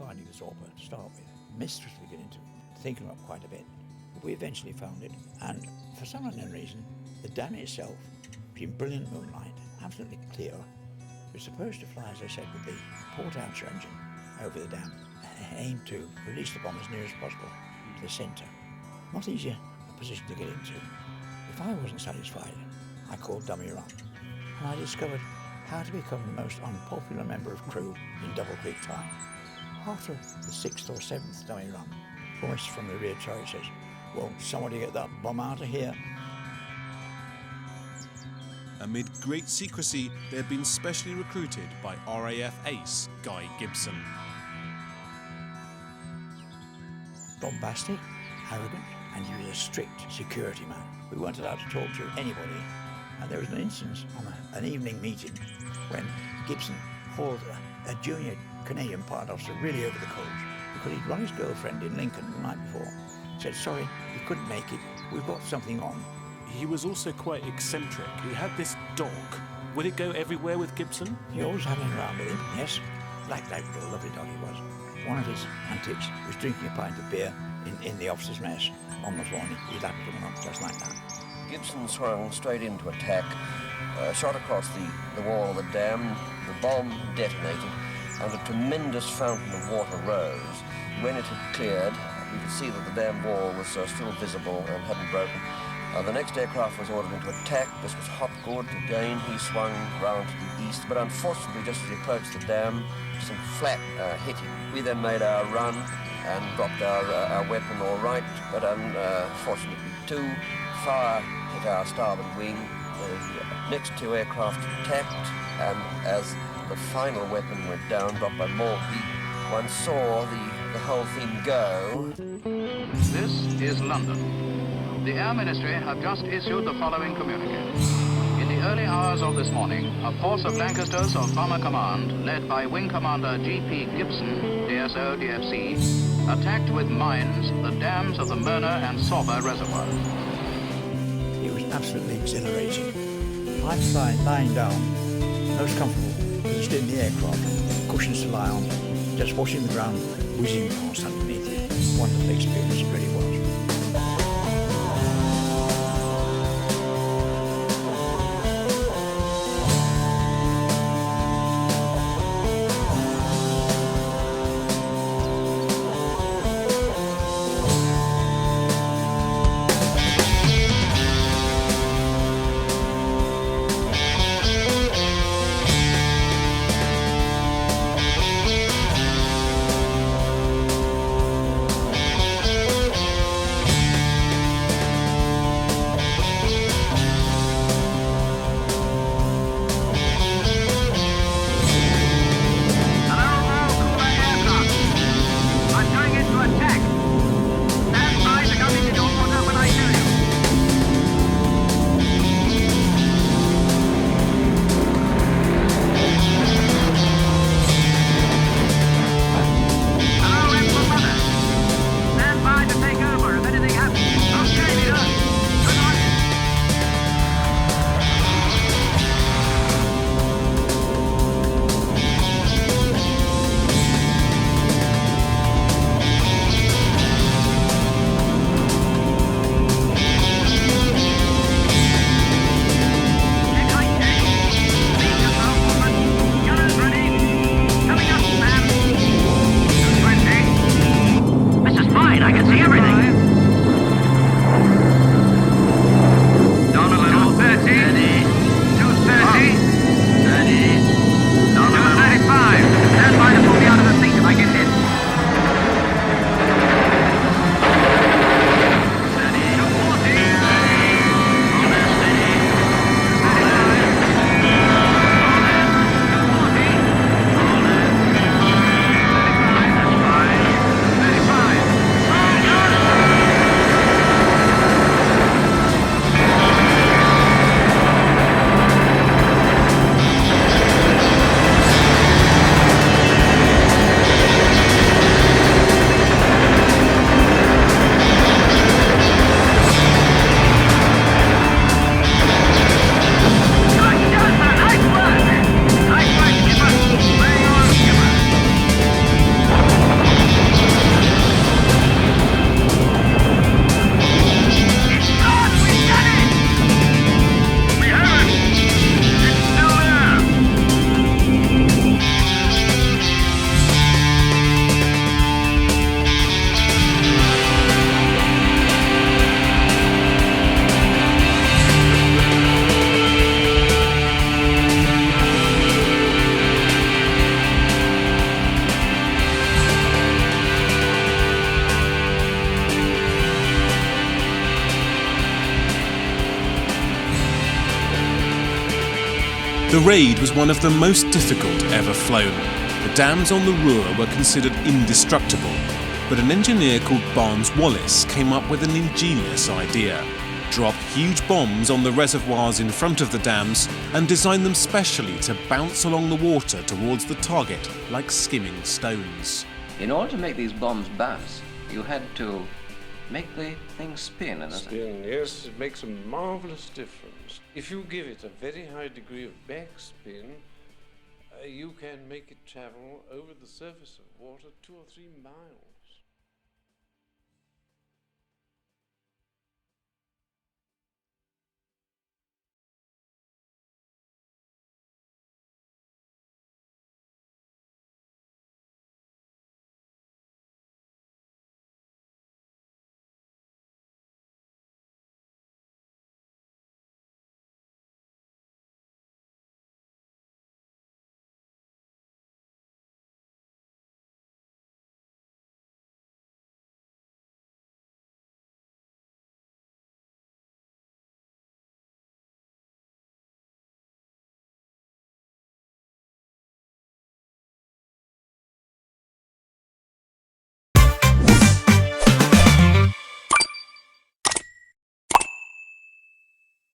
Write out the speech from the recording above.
finding the Zorba to start with. Mist was beginning to thicken up quite a bit. We eventually found it, and for some unknown reason, the dam itself was in brilliant moonlight, absolutely clear. It was supposed to fly, as I said, with the port archer engine over the dam, aimed to release the bomb as near as possible to the centre. Not easy a position to get into. If I wasn't satisfied, I called dummy run, and I discovered how to become the most unpopular member of crew in Double Creek time. After the 6th or 7th dummy run, voice from the rear turret says, "Won't somebody get that bomb out of here?" Amid great secrecy, they had been specially recruited by RAF ace Guy Gibson. Bombastic, arrogant, and he was a strict security man. We weren't allowed to talk to anybody, and there was an instance on an evening meeting when Gibson hauled a junior Canadian pilot officer really over the coals because he'd run his girlfriend in Lincoln the night before. Said, "Sorry, he couldn't make it, we've got something on." He was also quite eccentric. He had this dog. Would it go everywhere with Gibson? He always had him around with him, yes. Like a lovely dog he was. One of his antics was drinking a pint of beer in the officers' mess on the floor, and he lapped him up just like that. Gibson swung straight into attack, shot across the wall of the dam. The bomb detonated, and a tremendous fountain of water rose. When it had cleared, we could see that the dam wall was still visible and hadn't broken. The next aircraft was ordered into attack. This was Hopgood. Again, he swung round to the east, but unfortunately, just as he approached the dam, some flak hit him. We then made our run and dropped our weapon all right, but unfortunately, too, fire hit our starboard wing. The next two aircraft attacked, and as the final weapon went down, dropped by Morphy, one saw the whole thing go. This is London. The Air Ministry have just issued the following communique. In the early hours of this morning, a force of Lancasters of Bomber Command, led by Wing Commander G.P. Gibson, DSO, DFC, attacked with mines the dams of the Merner and Sorba reservoirs. It was absolutely exhilarating. I'm lying down, most comfortable, just in the aircraft, cushions to lie on, just watching the ground whizzing past underneath you. Wonderful experience, it really was. The raid was one of the most difficult ever flown. The dams on the Ruhr were considered indestructible, but an engineer called Barnes Wallis came up with an ingenious idea. Drop huge bombs on the reservoirs in front of the dams and design them specially to bounce along the water towards the target like skimming stones. In order to make these bombs bounce, you had to make the thing spin. Spin, yes, it makes a marvelous difference. If you give it a very high degree of backspin, you can make it travel over the surface of water 2 or 3 miles.